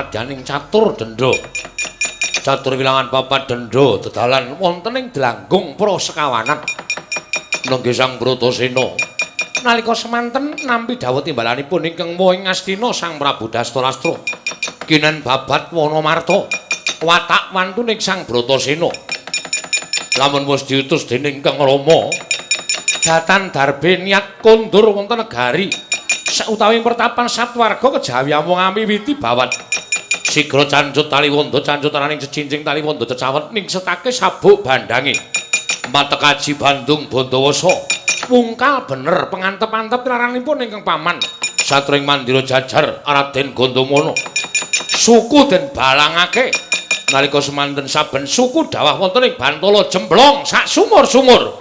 madyaning catur dendha. Catur wilangan papat dendha dedalan wonten ing Dlanggung Prasekawanan. Nggih Sang Bratasena. Nalika semanten nampi dawuh timbalanipun ingkang woing Astina Sang Prabu Dastarastra. Kinen babat Wanamarta. Watak wantuning Sang Bratasena. Lamun wis diutus dening Kang Rama, datan darbe niat kondur wonten negari. Sautawi pertapan satwarga kejawi amung amiwiti bawat. Sigra cancut tali wanda cancutaraning cecincing tali wanda cecawet ningsetake sabuk bandange. Matekaji Bandung Bandawasa. Wungkal bener pangantep-antep laranipun ingkang paman. Satring mandira jajar Raden Gandamana. Suku den balangake. Nalika semanten saben suku dawah wonten ing Bantala jemblong sak sumur-sumur.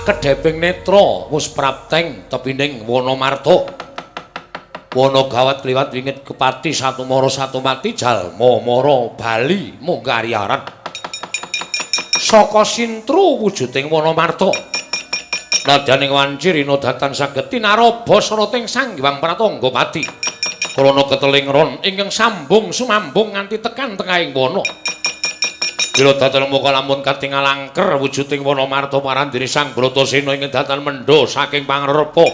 Kedheping netra wis prapteng tepining Wanamarta. Wana gawat kliwat wingit kepati satumara satumati jalma mara bali mungkariaran. Saka sintru wujuding Wanamarta. Nadyaning wanci rina datan saged tinaraba srating Sang Hyang Pratanggapati. Krana keteling ron ingkang sambung sumambung nganti tekan tengahing wana. Bila datan muka lamun katingal angker wujuding Wanamarta parandene Sang Bratasena ingkang datan mendha saking pangrepa.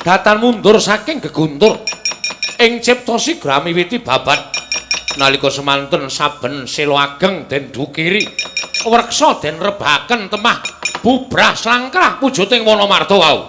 Datan mundur saking geguntur. Ing cipta sigra miwiti babat. Nalika semanten saben sela ageng den dukiri. Wreksa den rebaken temah bubrah slangkrah wujuding Wanamarta wau.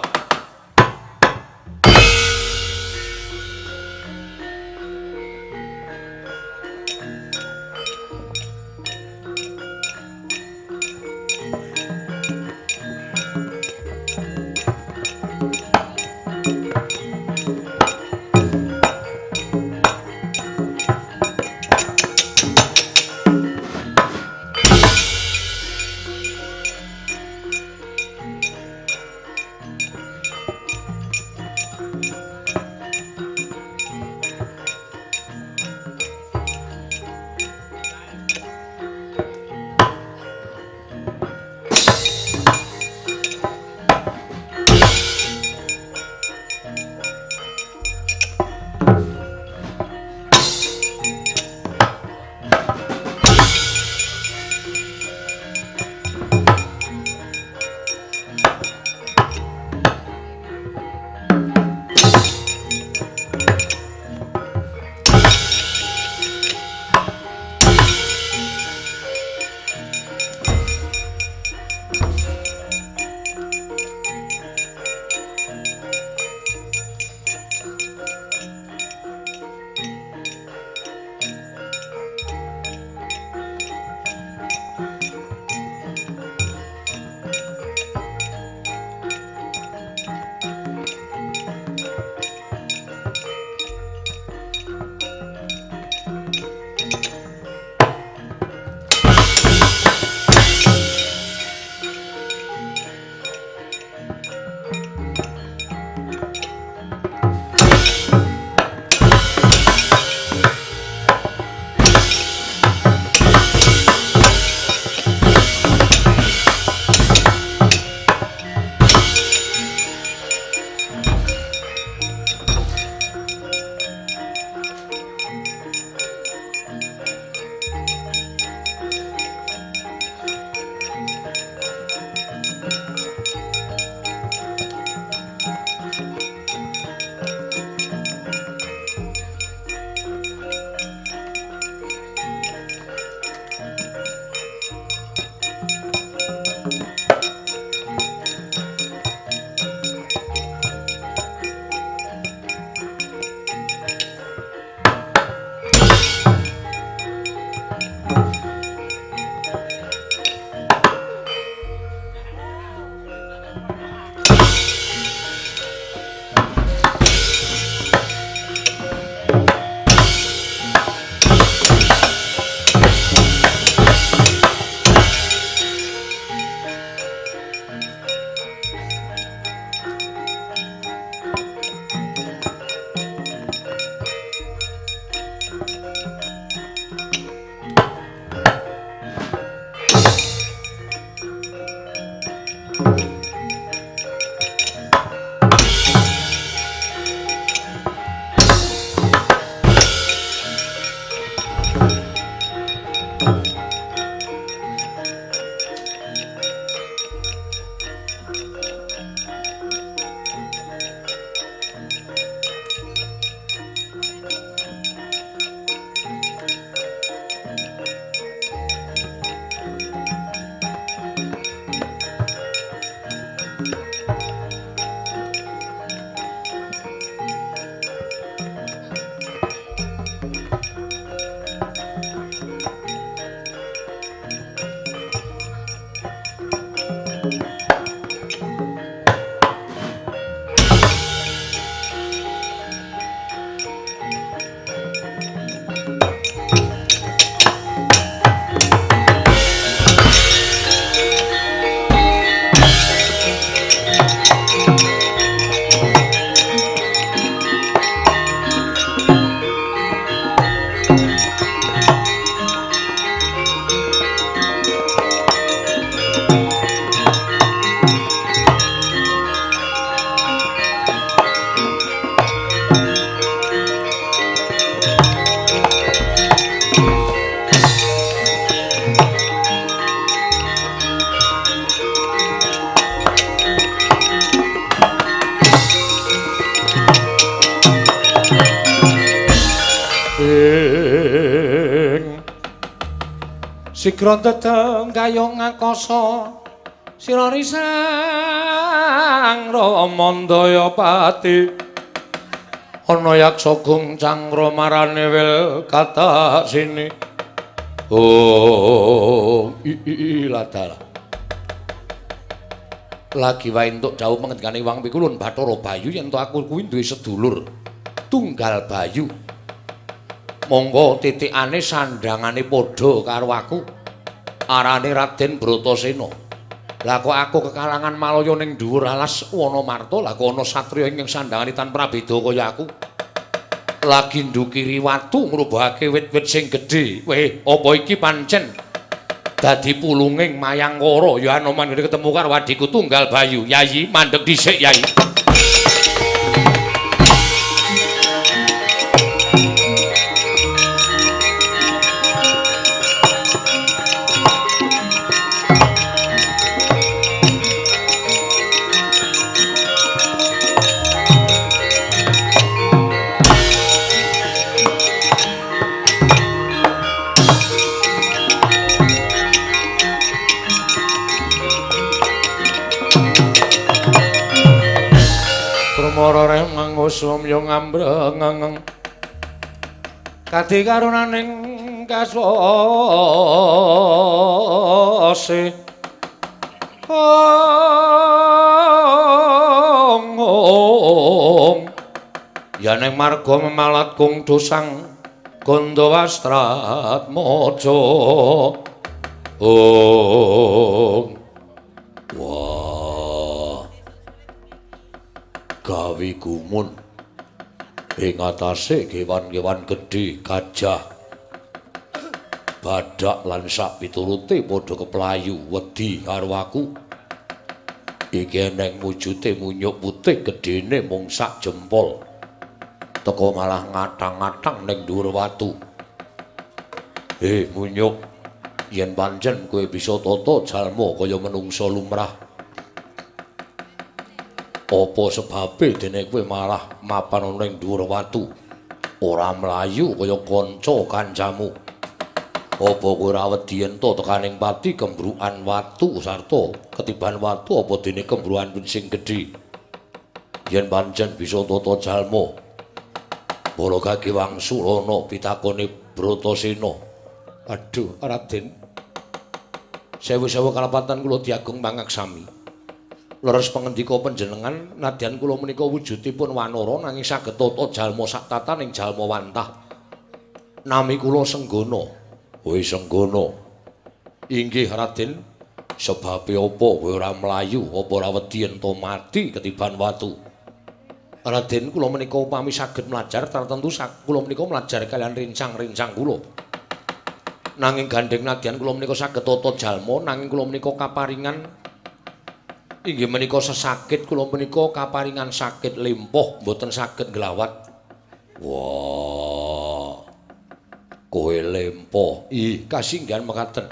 Sigra teteng kayong ngakoso sira risang Ramandaya pati ana yaksa gungcang marane wil kata sini oh iladala lagi wae entuk dawuh pangendikane Wang Pikulun Bathara Bayu yen to aku kuwi duwe sedulur tunggal Bayu monggo titikane sandhangane padha karo aku arane Raden Bratasena lah kok aku kekalangan Malaya ning dhuwur alas Wonomarta lah kok ana satriya ing sandhangane tanpa beda kaya aku lagi ndukiri watu ngrubahake wit-wit sing gedhe weh apa iki pancen dadi pulunging Mayangkara ya anoman ketemu karo adhiku tunggal Bayu Yayi mandheg dhisik Yayi Marareh mangusum yo ngambreng kadhi karunaning kasose yaning marga memalat kung dosang Gandawastrat maja gawe gumun ing atase kewan-kewan gedhe gajah badak lan sak piturute padha keplayu wedi karo aku iki eneng wujude munyuk putih gedhene mung sak jempol teko malah ngatang-ngatang ning dhuwur watu munyuk yen pancen kowe bisa tata jalma kaya menungsa lumrah apa sebabe dene kowe malah mapan ning dhuwur watu ora mlayu kaya kanca kancamu apa kowe ora wedi ento tekaning pati kembrukan watu sarta ketiban watu apa dene kembrukan sing gedhe yen pancen bisa tata jalma Balagage Wangsulana pitakone Bratasena aduh Raden sewu-sewu kalapatan kula diagung mangaksami leres pangendika panjenengan nadyan kula menika wujudipun wanara nanging saged tata jalma sak tataning jalma wantah. Nami kula Senggana. Woi Senggana. Inggih Raden, sebabe apa kowe ora mlayu apa ora wedi ento mati ketiban watu? Raden kula menika upami saged mlajar tartentu kula menika mlajar kalian rincang-rincang kula. Nanging gandeng nadyan kula menika saged tata jalma nanging kula menika kaparingan inggih menika sesakit kula menika kaparingan sakit lempoh mboten saged nglawat. Wah. Kowe lempoh. Kasinggihan mekaten.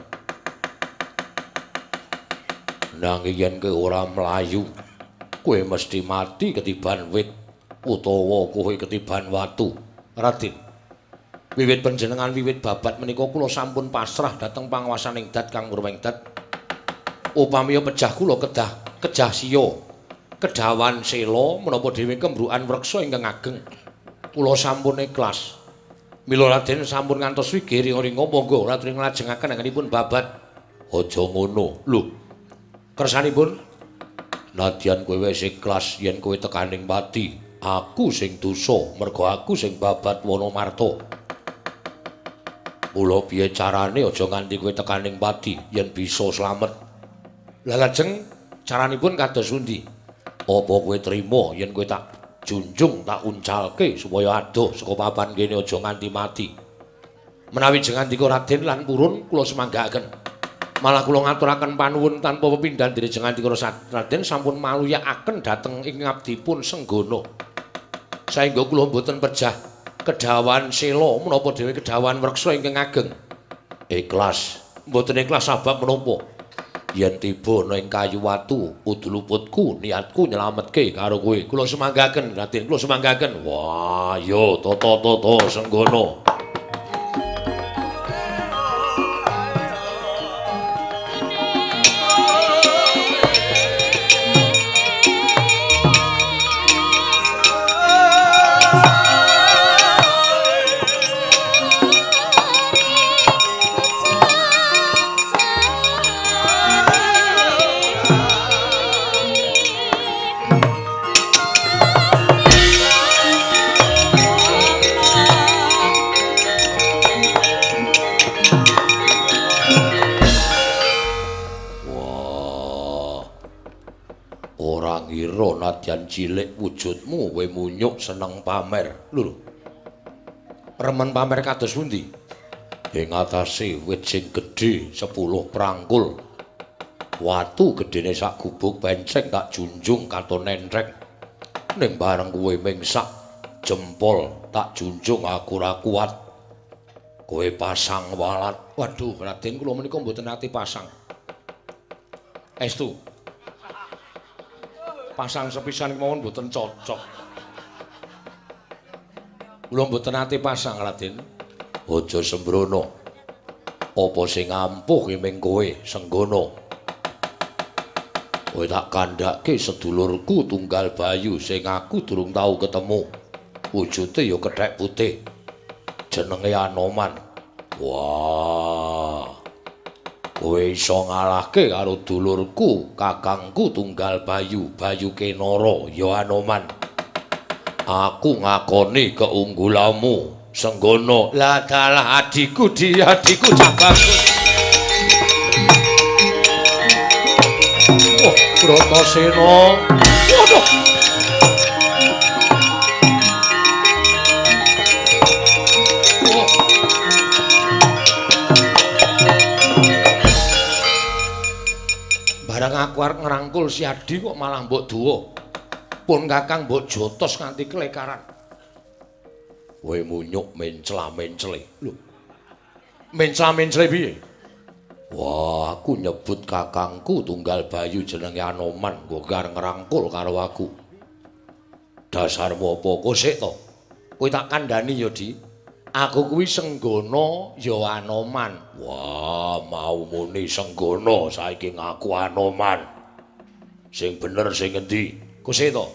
Nanging yen kowe ora mlayu, kowe mesti mati ketiban wit utawa kowe ketiban watu. Raden. Wiwit panjenengan wiwit babat menika kula sampun pasrah dhateng panguwasaning Dat Kang Purwengdat. Upamiya pejah kula kejah siya kedawan sela menapa dhewe kembrukan wreksa ingkang ageng kula sampun ikhlas mila Raden sampun ngantos wigi ringa-ringa monggo Raden nglajengaken anggenipun babat aja ngono lho kersanipun nadyan kowe wis ikhlas yen kowe tekaning pati aku sing dosa mergo aku sing babat Wonomarta mula piye carane aja nganti kowe tekaning pati yen bisa slamet lah lajeng caranipun kados pundi? Apa kowe trima yen kowe tak junjung tak uncalke supaya adoh saka papan kene aja nganti mati. Menawi jengandika Raden lan purun kula semanggaaken. Malah kula ngaturaken panuwun tanpa pepindhan diri jengandika Raden sampun maluyakaken dhateng ing ngabdipun Senggana. Saengga kula mboten pejah kedawan sela menapa dhewe kedawan wreksa ingkang ageng. Ikhlas, mboten ikhlas sabab menapa? Yen tiba ana ing kayu watu kudu luputku niatku nyelametke karo kowe kula semanggaken Raden kula semanggaken wah yo tata Senggana nadyan cilik wujudmu kowe munyuk seneng pamer. Lho. Remen pamer kados pundi? Ing atase wit sing gedhe 10 prangkul. Watu gedene sak gubuk benceng tak junjung katon nentrek. Ning bareng kowe mingsak jempol tak junjung aku ora kuat. Kowe pasang walat. Waduh, Raden kula menika mboten ati pasang. Estu. Pasang sepisan kemawon mboten cocok. Kula mboten ati pasang, Raden. Aja sembrono. Apa sing ampuh ming kowe, Senggono? Kowe tak kandhake sedulurku Tunggal Bayu sing aku durung tau ketemu. Wujude ya kethek putih. Jenenge Anoman. Wah. Kowe iso ngalahke karo dulurku, kakangku Tunggal Bayu, Bayu Kenara, ya Anoman. Aku ngakoni keunggulanmu, Senggono. Lah dalah adikku, adikku cah bagus. Wah, Bratasena. Waduh. Barang aku arep ngrangkul si Adi kok malah mbok duwa. Pun Kakang mbok jotos nganti kelekaran. Kowe munyuk mencla-mencle. Lho. Mencla-mencle piye? Wah, aku nyebut kakangku Tunggal Bayu jenenge Anoman, nggo arep ngrangkul karo aku. Dasarmu apa kok sik to? Kowe tak kandhani ya, Di. Aku kuwi Senggono ya Anoman. Wah, mau muni Senggono saiki ngaku Anoman. Sing bener sing endi? Kusik to.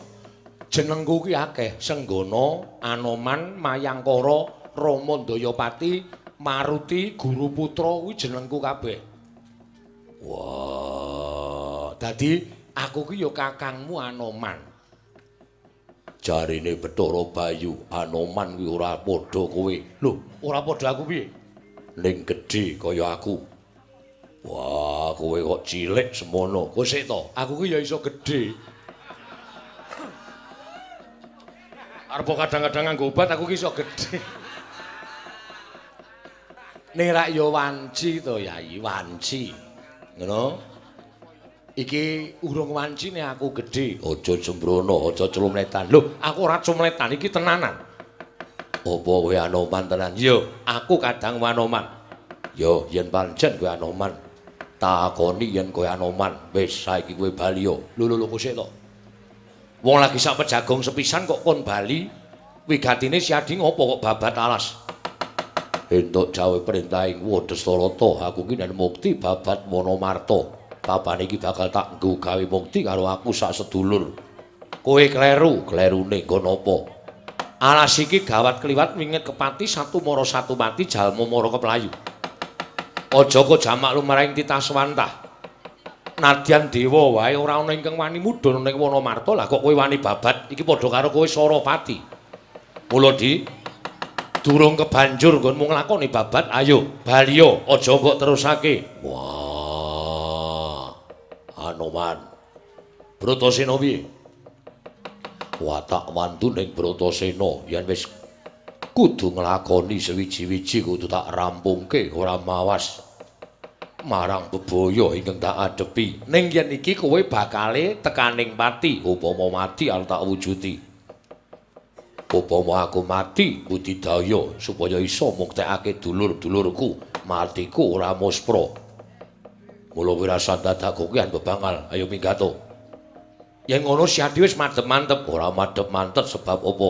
Jenengku ki akeh, Senggono, Anoman, Mayangkara, Rama Dayapati, Maruti, Guru Putra kuwi jenengku kabeh. Wah, dadi aku ki ya kakangmu Anoman. Jarine Bathara Bayu, Anoman kuwi ora padha kowe. Lho, ora padha aku piye? Ning gedhe kaya aku. Wah, kowe kok cilik semono. Kok sik to, aku ki ya iso gedhe. Arep kadang-kadang nganggo obat aku ki iso gedhe. Ning rak ya wanci to, Yai, wanci. Ngono. Iki urung wanci nek aku gedhe. Aja sembrono, aja culumletan. Lho, aku ora culumletan iki tenanan. Apa kowe Anoman tenan? Yo, aku kadang Anoman. Yo, yen pancen kowe Anoman, takoni yen kowe Anoman. Wis saiki kowe bali yo. Lho kusik to. Wong lagi sak pejagong sepisan kok kon bali. Wigatine si Adi ngopo kok babat alas? Entuk jawe perintahing Wadestarata, aku ki nek mukti babat Wonomarta. Papane iki bakal tak nggo gawe mukti karo aku sak sedulur. Kowe kleru, klerune nggo napa? Alas iki gawat kliwat wingit kepati satu mara satu mati jalma mara keplayu. Aja kok jamak lumrahing titah swantah. Nadyan dewa wae ora ana ingkang wani mudhun ning Wonomarta, lah kok kowe wani babat iki padha karo kowe Sarapati. Mula Di, durung kebanjur nggonmu nglakoni babat, ayo baliya aja mbok terusake. Wah. Anoman. Bratasena piye? Watak wantuning Bratasena yen wis kudu nglakoni sewiji-wiji kudu tak rampungke ora mawas marang bebaya ingkang tak adepi. Ning yen iki kowe bakale tekaning pati, upama mati arep tak wujudi. Upama aku mati budidaya supaya iso muktekake dulur-dulurku, matiku ora muspra. Mula wirasat dadaku ki bebangal, ayo minggato. Yen ngono si Adi wis madhep-mantep, ora madhep-mantep sebab apa?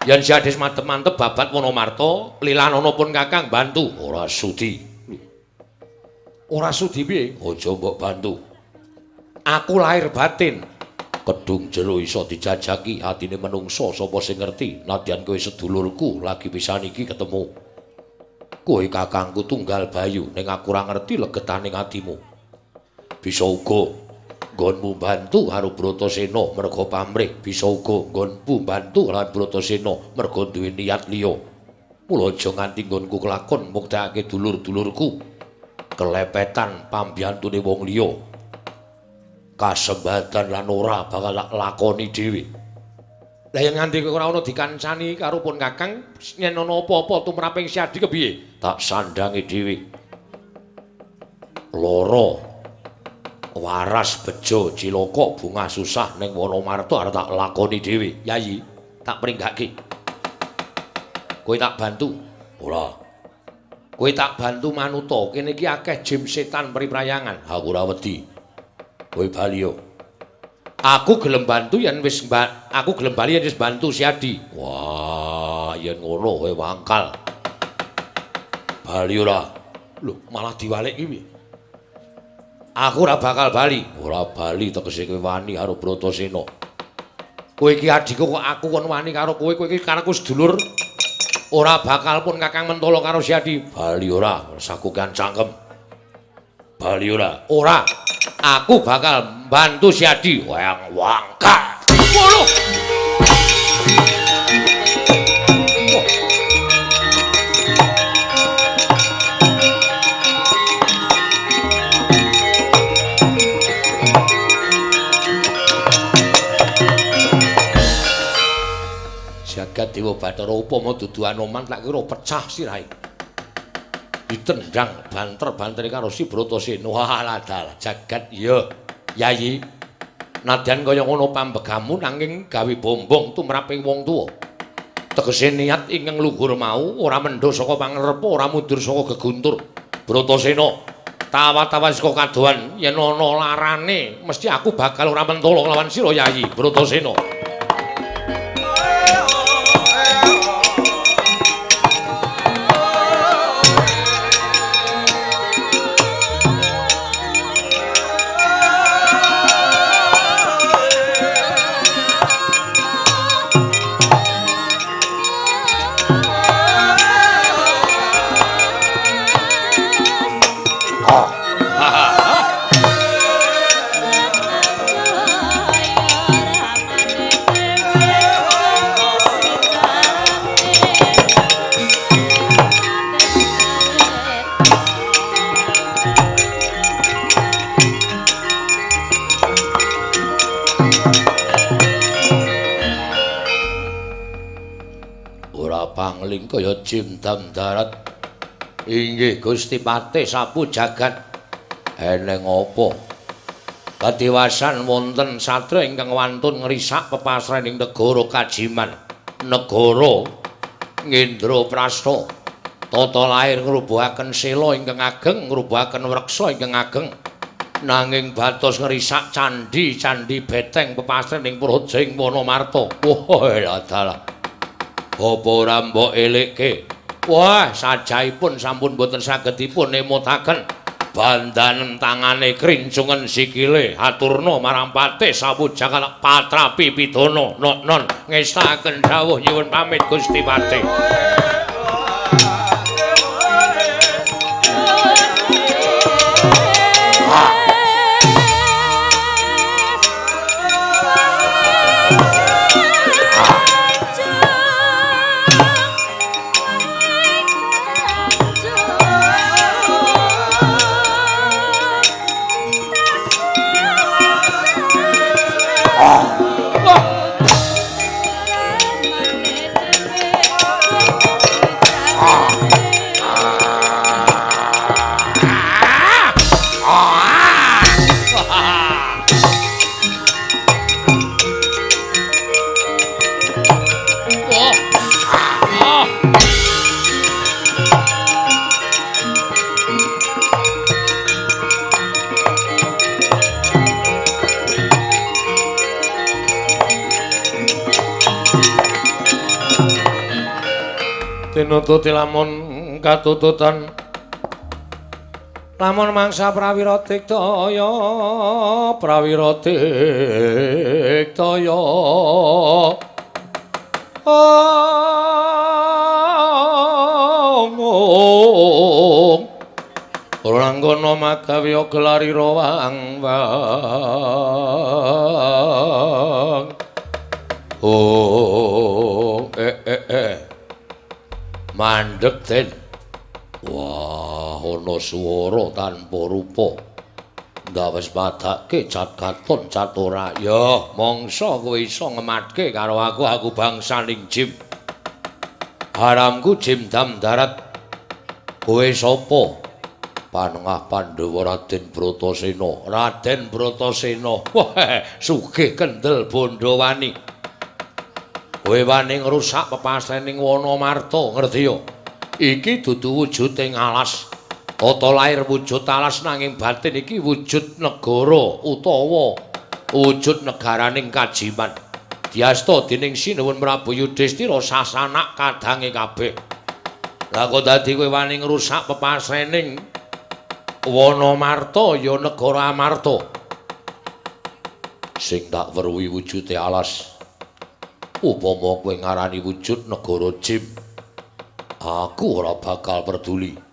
Yen si Adi madhep-mantep babat Wonomarta, lilanana pun Kakang bantu, ora sudi. Ora sudi piye? Aja mbok bantu. Aku lahir batin. Kedung jero iso dijajaki atine menungsa sapa sing ngerti, nadyan kowe sedulurku lagi pisan iki ketemu. Kowe kakangku Tunggal Bayu, ning aku ora ngerti legetaning atimu. Bisa uga nggonmu bantu karo Bratasena merga pamrih, bisa uga nggonmu bantu lan Bratasena merga duwe niat liya. Mula aja nganti nggonku kelakon muktekake dulur-dulurku kelepetan pambiyantune wong liya. kasembatan lan ora bakal lakoni dhewe. Lah yen nganti ora ana dikancani karo pun Kakang, yen ana apa-apa tumraping Si Adi kepiye? Tak sandangi dhewe. Loro waras bejo cilaka bunga susah ning Wonomarta arep tak lakoni dhewe. Yayi, tak pringgake. Kowe tak bantu. Ora. Kowe tak bantu manuta. Kene iki akeh jim setan priprayangan. Aku ora wedi. Kowe bali yo. Aku gelem bantu yen wis aku gelem bali yen wis bantu Si Adi. Wah, yen ngono kowe wangkal. Bali ora. Lho, malah diwalek iki. Aku ora bakal bali. Ora bali tegese kowe wani karo Bratasena. Kowe iki adiku kok aku kon wani karo kowe iki karo sedulur. Ora bakal pun Kakang Mentala karo Si Adi. Bali ora, sakukan cangkem. Bali ora. Ora. Aku bakal bantu Si Adi wayang wangkal. Ngono. Jagat Dewa Bathara upama dudu Anoman tak kira pecah sirahe. Ditendang banter-bantere karo Si Bratasena. Walah dalah jagat iya. Yayi. Nadyan kaya ngono pambegamu nanging gawe bombong tumraping wong tuwa. Tegese niat ingkang luhur mau ora mendho saka pangarepa, ora mundur saka geguntur. Bratasena, tawa-tawa saka kadohan yen ana larane mesti aku bakal ora mentala lawan sira Yayi Bratasena. Pangling kaya jimdam darat. Inggih Gusti Patih sapu jagat. Eneng apa? Kadiwasan wonten satra ingkang wantun ngrisak pepasraning negara Kajiman. Negara Ngendraprasta. Tata lair ngrubuhaken sela ingkang ageng, ngrubuhaken wreksa ingkang ageng. Nanging batos ngrisak candhi beteng pepasraning praja ing Wonomarta. Wah, dalah. Apa ora mbok elekke? Wah, sajaipun sampun boten saged dipun nemutaken. Bandanen tangane krincungen sikile aturna marang Patih Sapujagat Patrapi Pidana. Non ngestaken dawuh nyuwun pamit Gusti Patih. Tinututi lamun katututan lamun mangsa prawira diktaya Ranggana magawe gelarira wang-wang. Oh, mandeg den. Wah, ana swara tanpa rupa. ndak wis padake cat katon cat ora ya mongso kowe iso ngematke karo aku bangsaning Jim haramku Jim Dam Darat kowe sapa Panengah Pandhawa Raden Bratasena wah sugih kendel bondo wani kowe wani ngrusak pepasening Wonomarta ngerti yo iki dudu wujuding alas tata lair wujud alas nanging batin iki wujud negara utawa wujud negaraning kajiman diasta dening Sinuwun Prabu Yudhistira sasanak kadange kabeh lah kok dadi kowe wani ngrusak pepasening Wonomarta ya negara Amarta sing tak weruhi wujude alas upama kowe ngarani wujud negara Jim aku ora bakal peduli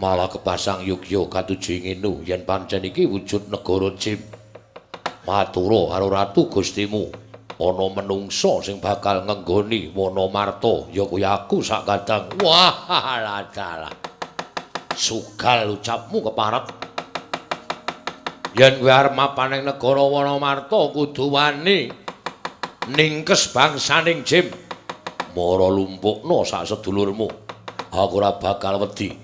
malah kepasang yugya katuju ngenu yen pancen iki wujud negara Jim matura karo ratu Gustimu ana menungsa sing bakal ngenggoni Wonomarta ya kuwi aku sak kadang wah dalah sugal ucapmu keparat yen kowe arep mapan ing negara Wonomarta kudu wani ningkes bangsaning Jim mara lumpukna sak sedulurmu aku ora bakal wedi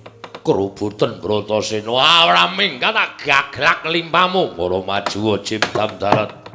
kerubutan Bratasena ora minggat tak gaglak limpamu mara maju Jim Dam Darat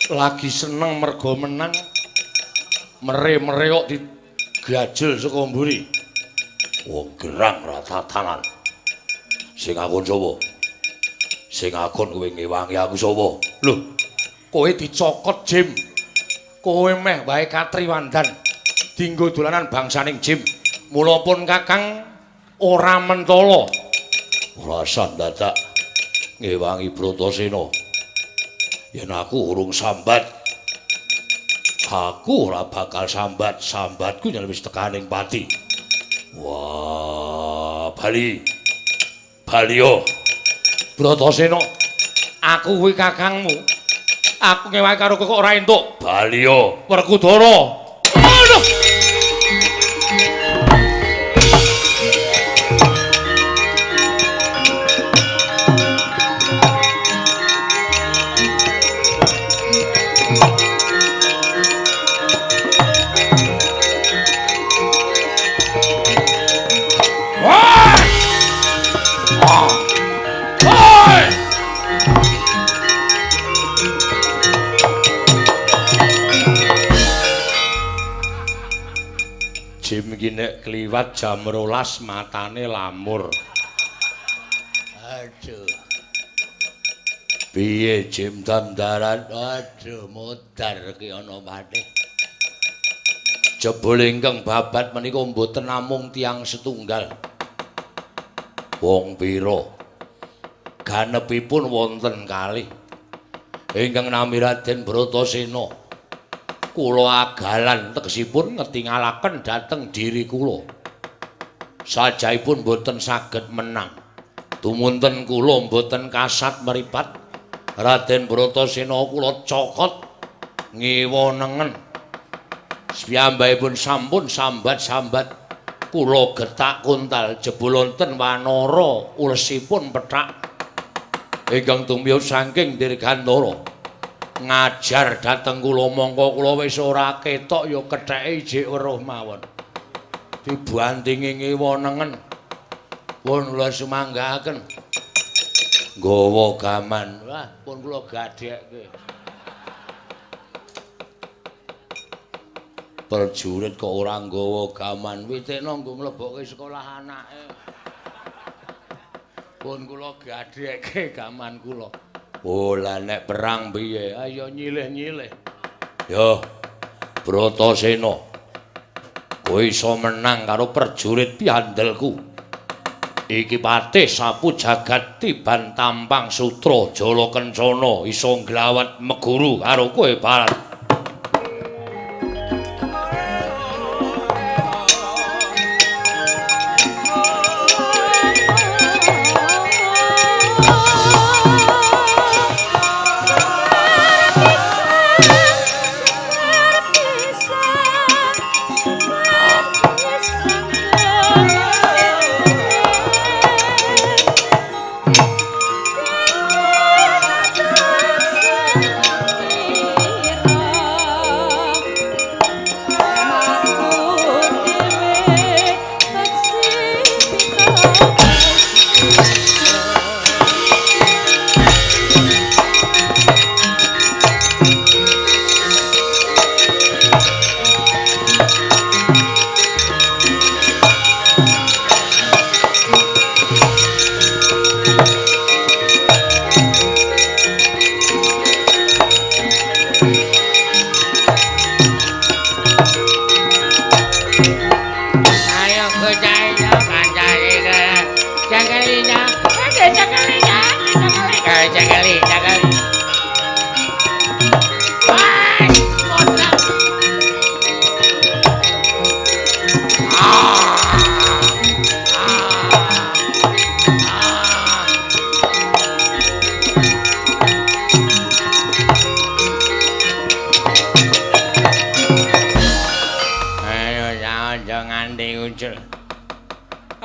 lagi seneng mergo menang mere-mere kok digajel saka mburi. Wong gerang ra tatanan. Sing akon sapa? Sing akon kowe ngewangi aku sapa? Lho, kowe dicokot Jim. Kowe meh wae katriwandan dinggo dolanan bangsaning Jim. Mula pun Kakang ora mentala. Ora sandadak ngewangi Bratasena. Yen aku urung sambat, aku ora bakal sambat. Sambatku yen wis tekaning pati. Wah, bali yo. Bratasena, aku kuwi kakangmu. Aku ngewangi karo kowe kok ora entuk. Bali yo, Werkudara. Aduh. Jim iki nek kliwat jam 12 matane lamur. Aduh. Piye Jim dandaran? Aduh, modar ki ana maneh. Jebul ingkang babat menika mboten namung tiyang setunggal. Wong pira? Ganepipun wonten kalih. Ingkang nami Raden Bratasena. Kula agalan tegesipun ngetingalaken dhateng diri kula. Sajaipun boten saged menang. Tumunten kula boten kasat meripat. Raden Bratasena kula cokot ngiwonengen. Piyambakipun sampun sambat-sambat. Kula getak kuntal jebul wonten wanara ulesipun pethak. Ingkang tumiyuh saking Dirgantara. Ngajar dhateng kula mongko kula wis ora ketok ya ketheke ijik weruh mawon. Dibandingi ngiwonengen. Pun kula sumanggahaken. Nggawa gaman. Wah, pun kula gadhekke. Prajurit kok ora nggawa gaman. Witekno nggo mlebokke sekolah anake. Pun kula gadhekke gaman kula. Oh, lah nek perang piye? Ayo nyilih-nyilih. Yo, Bratasena. Kowe iso menang karo prajurit piandelku. Iki patih sapu jagat tiban tampang sutra Jala Kencana iso nglawat meguru karo kowe barat.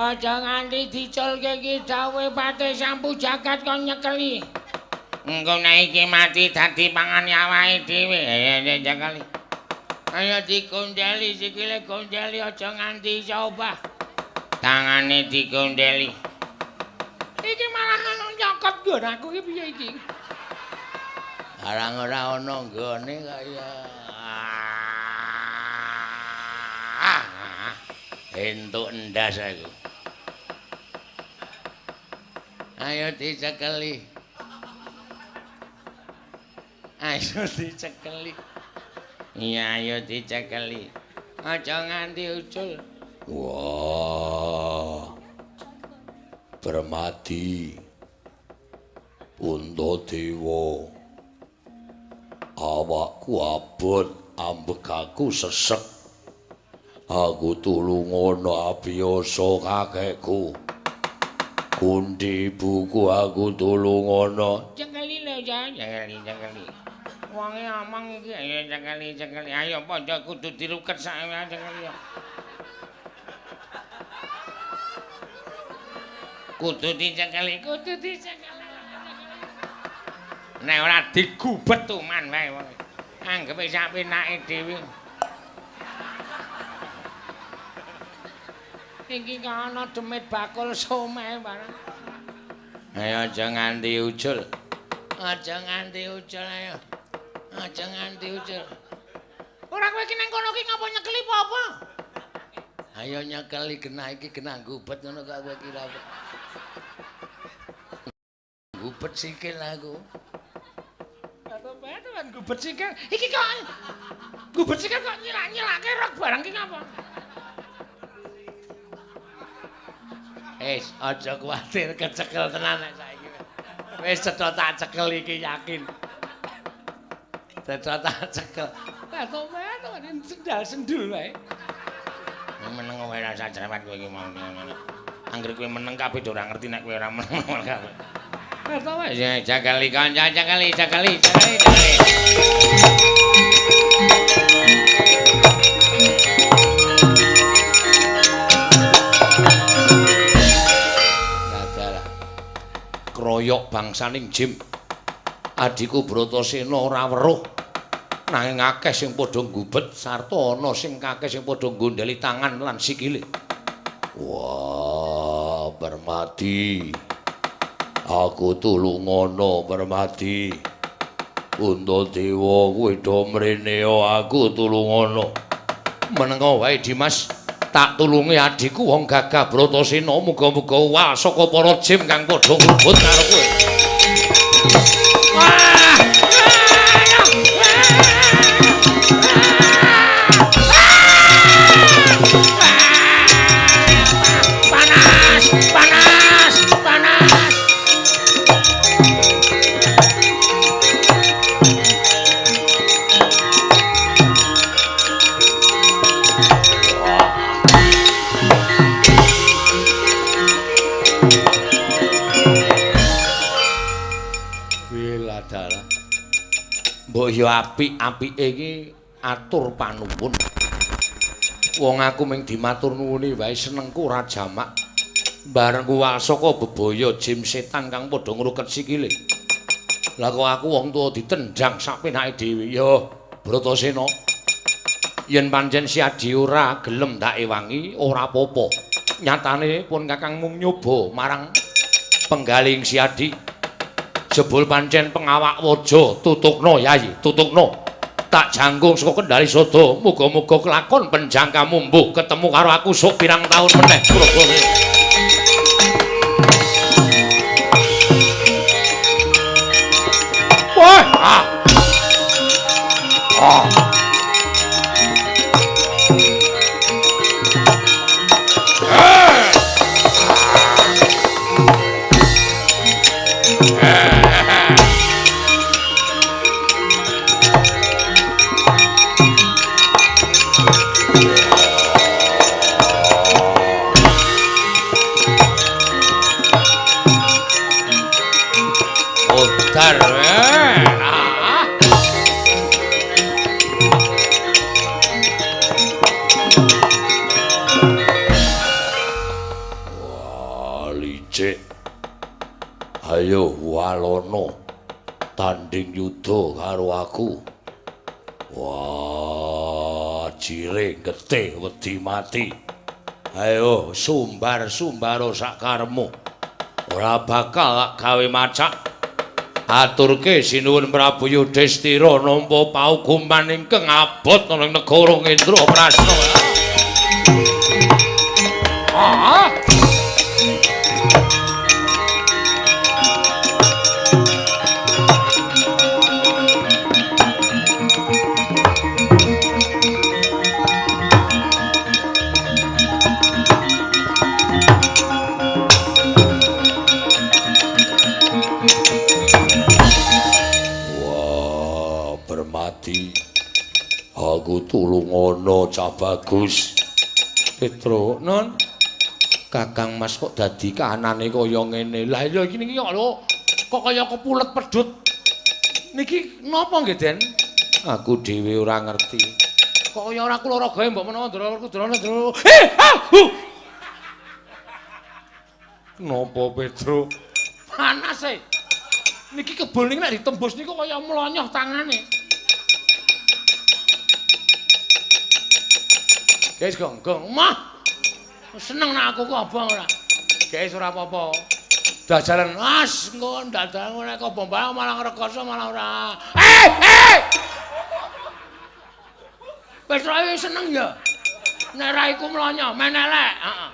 Aja nganti diculke iki dawuhe patih sampu jagat kon nyekeli. Engko nek iki mati dadi pangane awake dhewe. Ya jakali. Ayo dikondeli sikile kondeli aja nganti iso obah. Tangane dikondeli. Iki malah nyokot nggon aku iki piye iki? Arang ora ana nggone kaya. Entuk endas aku. Ayo dicekeli. Ayo dicekeli. Iya, ayo dicekeli. Aja nganti ucul. Wah. Permati. Puntadewa. Awakku abot, ambek aku sesek. Aku tulungono abiyasa kakekku. Kundi ibuku aku tulungono. Cekeli lho, cekeli. Wonge omong iki ya cekeli. Ayo padha kudu diruket sak cekeli. Kudu dicekeli. Nek ora digubet tuman wae wong. Anggepe sak penake dhewe. Iki kok ana demit bakul someh bareng. Ayo aja nganti ucul. Aja nganti ucul ayo. Aja nganti ucul. Ora kowe iki nang kono ki ngapa nyekeli apa? Ayo nyekeli genah iki genah gubet ngono kok kowe kira. Gubet sikil aku. Teman gubet sikil. Iki kok gubet sikil kok nyilak-nyilake rok barang ki ngapa? Aja kuwatir kecekel tenan saiki. Wis cetha tak cekel iki yakin. Cetha tak cekel. Lah to sendal sendul wae. Meneng wae rasa cerewet kowe iki mau. Angger kowe meneng kabeh ora ngerti nek kowe ora meneng kabeh. Lah to wae jakali kanca jakali. Kroyok bangsaning Jim. Adiku Bratasena ora weruh. Nanging akeh sing padha gubet sarta ana sing akeh sing padha gondheli tangan lan sikile. Wah, Permati. Aku tulungono Permati. Puntadewa kowe do mrene aku tulungono. Menenga wae Dimas. Tak tulungi adikku wong Gagah Bratasena muga-muga wal saka para jim kang padha ngrubut karo kowe. Panas. Mbok ya apik-apike iki atur panuwun. Wong aku ming dimatur nuwuni wae senengku ora jamak. Bareng kuwal saka bebaya jim setan kang padha ngruket sikile. Lah kok aku wong tuwa ditendang sak penake dhewe ya Bratasena. Yen pancen si Adi ora gelem tak ewangi ora apa-apa. Nyatane pun Kakang mung nyoba marang penggaling si Adi. Jebul pancen pengawak waja tutukno Yayi, tutukno. Tak janggung saka Kendari Sada, muga-muga kelakon penjangkamu mbuh ketemu karo aku sok pirang taun meneh. Wah! Ayo walono tanding yudha karo aku. Wah, jire getih wedi mati. Ayo sumbar-sumbaro sak karepmu. Ora bakal gawe macak. Aturke sinuwun Prabu Yudhistira nampa paukuman ingkang abot ana ing negara Indraprasta. Aku tulungono cah bagus. Petro, non. Kakang Mas kok dadi kanane kaya ngene. Lah iya iki niki lho. Kok kaya kepulet pedhut. Niki napa nggih, Den? Aku dhewe ora ngerti. Kok kaya ora kula gawe mbok menawa ndara drone. Napa Petro? Panas e. Niki kebul niki nek ditembus niku kaya mlonyoh tangane. Guys gonggong, mah seneng nak aku kok abang ora. Guys ora apa-apa. Dajalan as engko dadan ngene kok bombal malah ngrekoso malah ora. Wis ora seneng ya. Nek ra iku mlonyo men elek, heeh.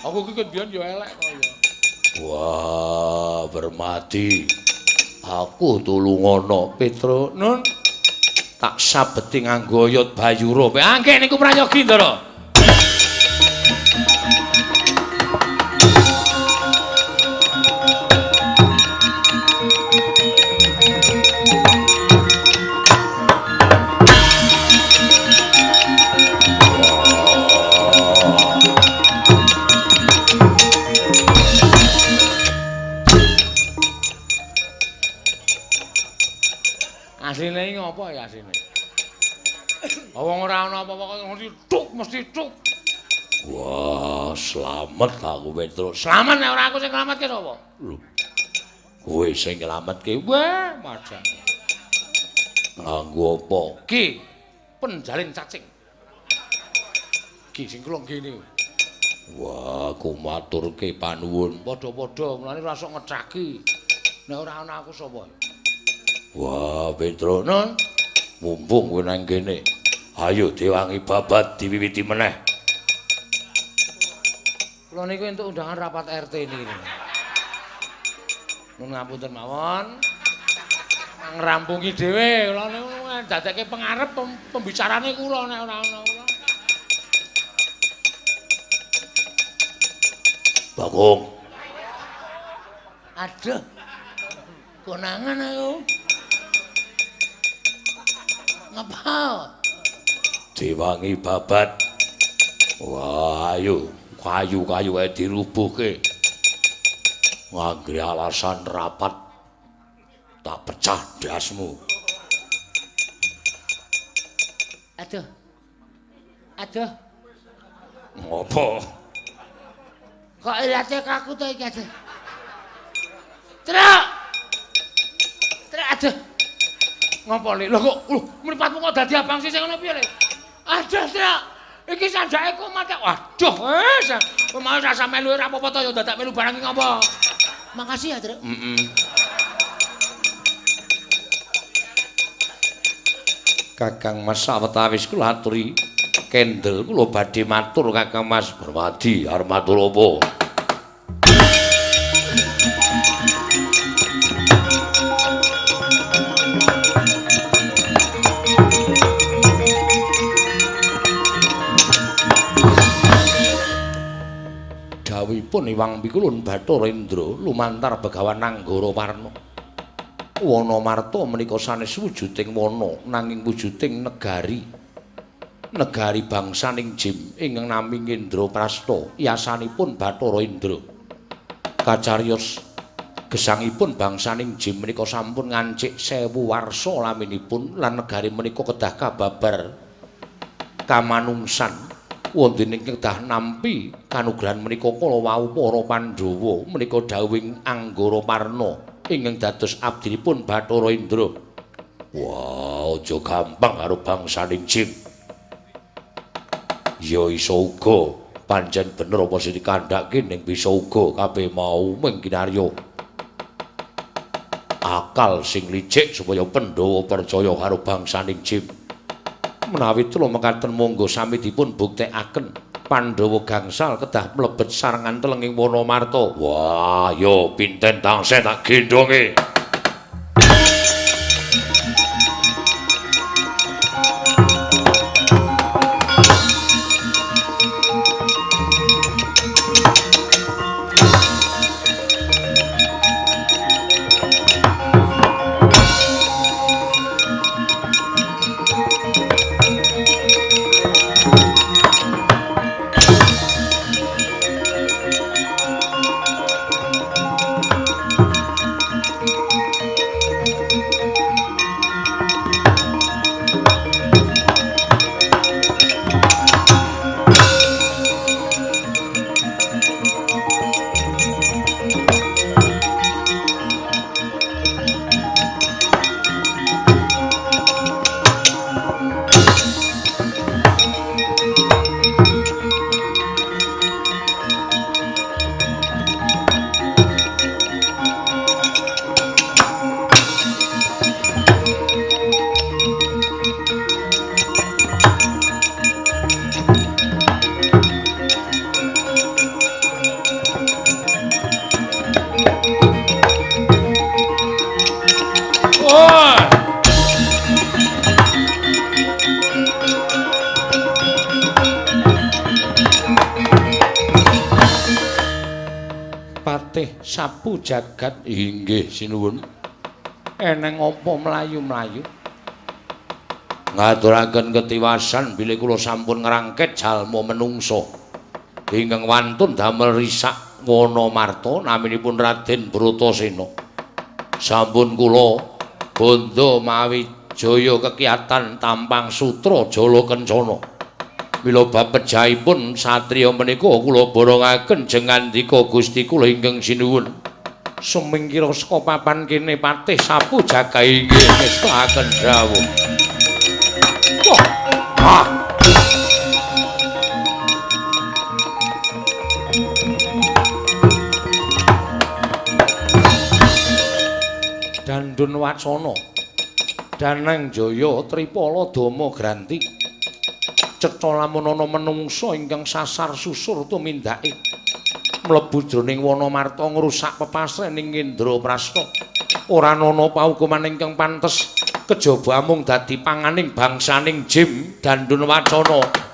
Aku iki biyen yo elek kok ya. Wah, Permati. Aku tulungono Petro, Nun. Tak sabeti nganggo oyot Bayura. Angge niku prayogi Ndara. Asline iki ngopo ya asine? Wong ora ana apa-apa kok mesti tuk. Wah, slamet aku Petro. Slamet nek ora aku sing nglametke sapa? Lho. Kowe sing nglametke. Wah, majan. Nganggo apa? Ki, penjalin cacing. Ki sing kula ngene. Wah, aku maturke panuwun. Padha-padha mulane ora sok ngecaki. Nek ora ana aku sapa? Wah, Petro, non. Mumpung kowe nang kene. Ayo diwangi babat diwiwiti meneh. Kula niku entuk undangan rapat RT niki. Nun ngapunten mawon. Ngrampungi dhewe kula niku dadekke pengarep pembicarane kula nek ora ana kula. Bagong. Aduh. Konangan aku. Ngapa? Diwangi babat. Wah, ayo kayu-kayu ae dirubuhke. Ngangge alasan rapat tak pecah dasmu. Aduh. Aduh. Ngopo? Kok ilate kaku to iki aduh. Truk. Truk aduh. Ngopo Le? Lho kok mripatmu kok dadi abang sih sing ngono piye Le? Aduh, Trak. Iki sanjake kumat. Waduh, wis. Mau rasa melu ora apa-apa to ya dadak melu barang iki ngopo? Makasih ya, Trak. Kakang Mas sawetawis kula aturi kendel kula badhe matur Kakang Mas Permadi arep matur apa? Dawuhipun Iwang Pikulun Bathara Indra lumantar Begawan Anggara Warna. Wana Marta menika sanes wujuding wana nanging wujuding negari. Negari bangsaning Jim ingkang nami Indraprasta, yasanipun Bathara Indra. Kacariyos gesangipun bangsaning Jim menika sampun ngancik 1000 warsa laminipun lan negari menika kedah kababar kamanungsan. Wonten ing kedah nampi kanugrahan menika kala wau para Pandhawa menika dawuhing Anggara Warna ingkang dados abdinipun Bathara Indra. Wah, aja gampang karo bangsaning Jin. Ya iso uga pancen bener apa sing dikandhake ning bisa uga kabeh mau mengkinarya. Aku akal sing licik supaya Pandhawa percaya karo bangsaning Jim. Menawi kula mekaten monggo sami dipun buktekaken Pandhawa gangsal kedah mlebet sarengan telenging Wonomarta. Wah, yo pinten tansih tak gendhonge. Sapu jagat inggih sinuwun. Eneng apa mlayu-mlayu? Ngaturaken ketiwasan bilih kula sampun ngrangket jalma menungso ingkang wantun damel risak Wonomarta naminipun Raden Bratasena. Sampun kula bondo mawi jaya kekiyatan tampang sutra jala kencana. Mila bab pejahipun satriya menika kula borongaken jengandika Gusti kula ingkang sinuwun. Sumingkira saka papan kene patih sapu jagat inggih ngestaken dawuh. Dandun Wacana, Danang Jaya, Tripala Dama Granti. Cetha lamun ana menungsa ingkang sasar susur tumindake mlebu jroning Wonomarta ngrusak pepasrening Indraprasta. Ora ana paukuman ingkang pantes kejaba mung dadi panganing bangsaning Jim Dandun Wacana.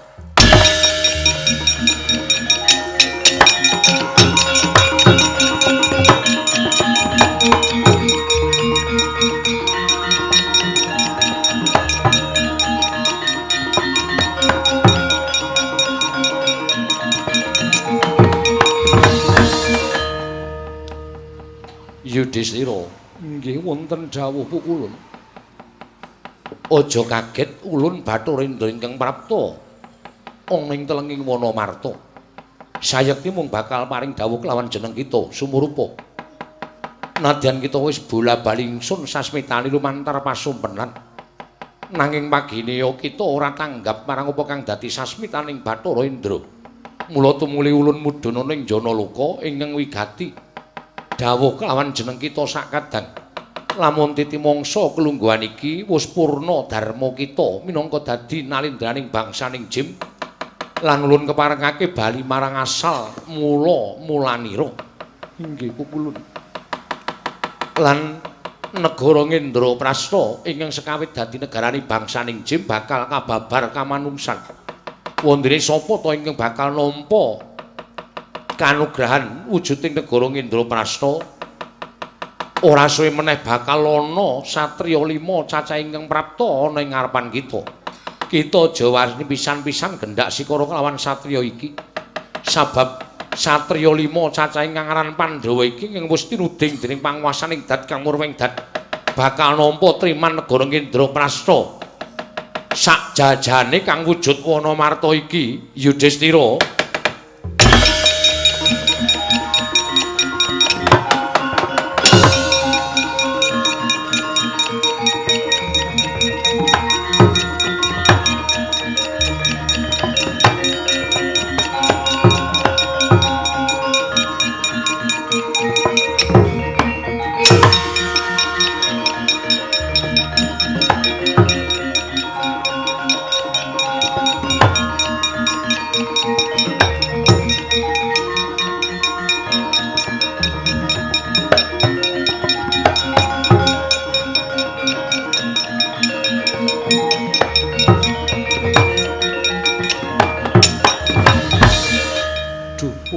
Yudhistira, nggih wonten dawuh pukulun. Aja kaget ulun Bathara ingkang prapta ana ing telenging Wonomarta. Sayekti mung bakal paring dawuh kelawan jeneng kita sumurupa. Nadyan kita wis bola-bali ingsun sasmitani lumantar pasumpenan. Nanging pagineya kita ora tanggap marang apa kang dadi sasmitaning Bathara Indra. Mula tumuli ulun mudhun ing Janaloka ingkang wigati. Dawuh kelawan jeneng kita sakadang. Lamun titi mangsa kelungguhan iki wis purna dharma kita minangka dadi nalindraning bangsaning Jim lan ulun keparengake bali marang asal mulanira. Inggih pukulun. Lan negara Indraprasta ingkang sekawit dadi negaraning bangsaning Jim bakal kababar kamanungsan. Wondene sapa ta ingkang bakal nampa kanugrahan wujuding negara Indraprasta? Ora suwe meneh bakal ana satriya 5 cacah ingkang prapta ana ing ngarepan kita. Kita jawani pisan-pisan gendhak sikara kelawan satriya iki. Sabab satriya 5 cacah ingkang aran Pandhawa iki ing wis tinuding dening panguwasaning Dat Kang Murwengdat bakal nampa triman negara Indraprasta. Sak jajane kang wujud Wonomarta iki, Yudhistira,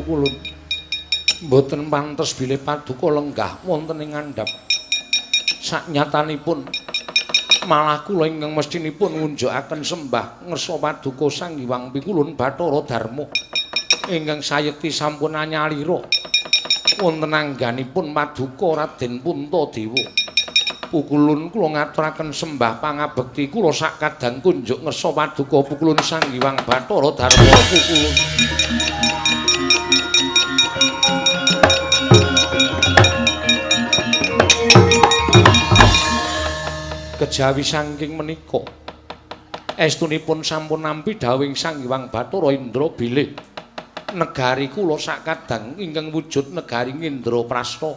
pukulun. Mboten pantes bilih Paduka lenggah wonten ing ngandhap. Saknyatanipun malah kula ingkang mestinipun ngunjukaken sembah ngersa Paduka Sang Hyang Pikulun Bathara Darma ingkang sayekti sampun anyalira wonten angganipun Paduka Raden Puntadewa. Pukulun kula ngaturaken sembah pangabekti kula sakadang kunjuk ngersa Paduka Pukulun Sang Hyang Bathara Darma Pukulun. Kejawi saking menika estunipun sampun nampi dawing Sang Hyang Bathara Indra bilih negari kula sakadang ingkang wujud negari Indraprastha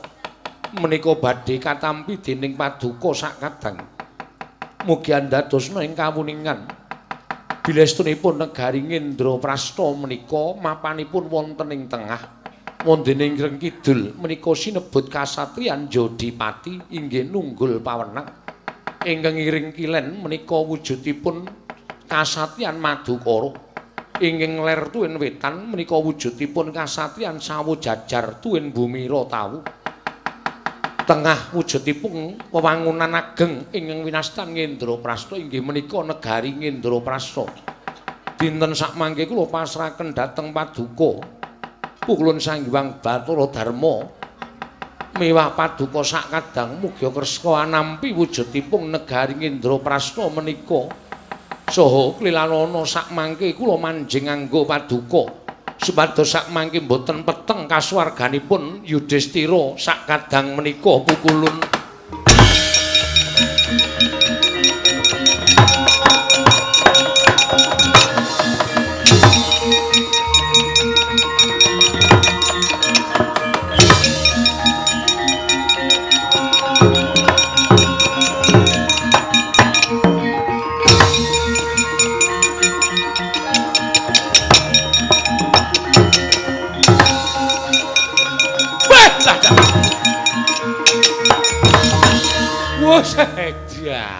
menika badhe katampi dening Paduka sakadang. Mugi andadosna ing kawuningan bilih estunipun negari Indraprastha menika mapanipun wonten ing tengah wonten ing kidul menika sinebut kasatriyan Jodipati inggih nunggul pawenang. Ingkang ngiring kilen menika wujudipun kasatriyan Madukara. Ingkang ler tuwin wetan menika wujudipun kasatriyan Sawojajar tuwin Bumira Tawu. Tengah wujudipun wewangunan ageng ingkang winastan Indraprastha inggih menika negari Indraprastha. Dinten sakmangke kula pasrahaken dhateng Paduka Pukulun Sang Hyang Bathara Darma. Miwah Paduka sakadang mugi kersa anampi wujudipun negari Indraprastha menika. Saha klilanana sakmangke kula manjing nganggo Paduka supados sakmangke boten peteng kasuwarganipun Yudhistira sakadang menika Pukulun. Sedia.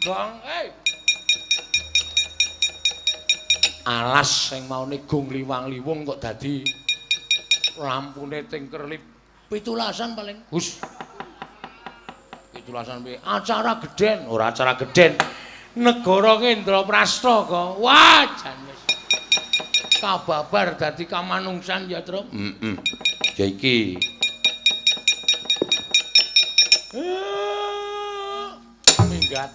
Gong, alas sing maune gong liwang-liwung kok dadi lampune ting kerlip. Pitulasan paling. Hus. Pitulasan piye? Acara gedhen, ora acara gedhen. Negara Indraprastha kok. Wah, janes. Kababar dadi kamanungsan ya, Tru. Ya iki minggat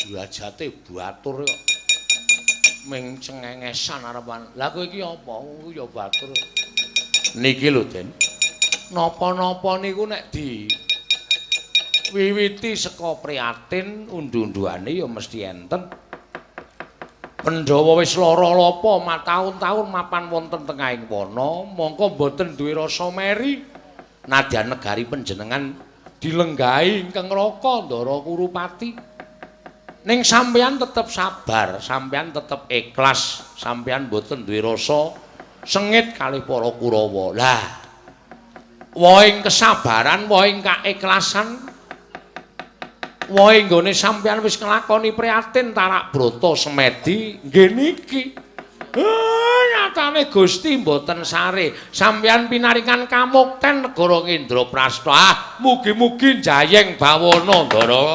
derajate batur kok ming cengengesan arepan. Lah kowe iki apa? Ya batur. Niki lho, Den. Napa-napa niku nek di wiwiti saka priatin undu-unduane ya mesti enten. Pandhawa wis lara lapa mataun-taun mapan wonten tengahing wana, mongko boten duwe rasa meri. Nadyan negari panjenengan dilenggahi ingkang raka Ndara Kurupati. Ning sampeyan tetep sabar, sampeyan tetep ikhlas, sampeyan boten duwe rasa sengit kalih para Kurawa. Lah, wohing kesabaran, wohing kaikhlasan, wohing nggone sampeyan wis nglakoni priatin tarak brata semedi nggih niki. Nyatane Gusti mboten sare. Sampeyan pinaringan kamukten negara Indraprastha. Mugi-mugi njayeng bawana, Ndara.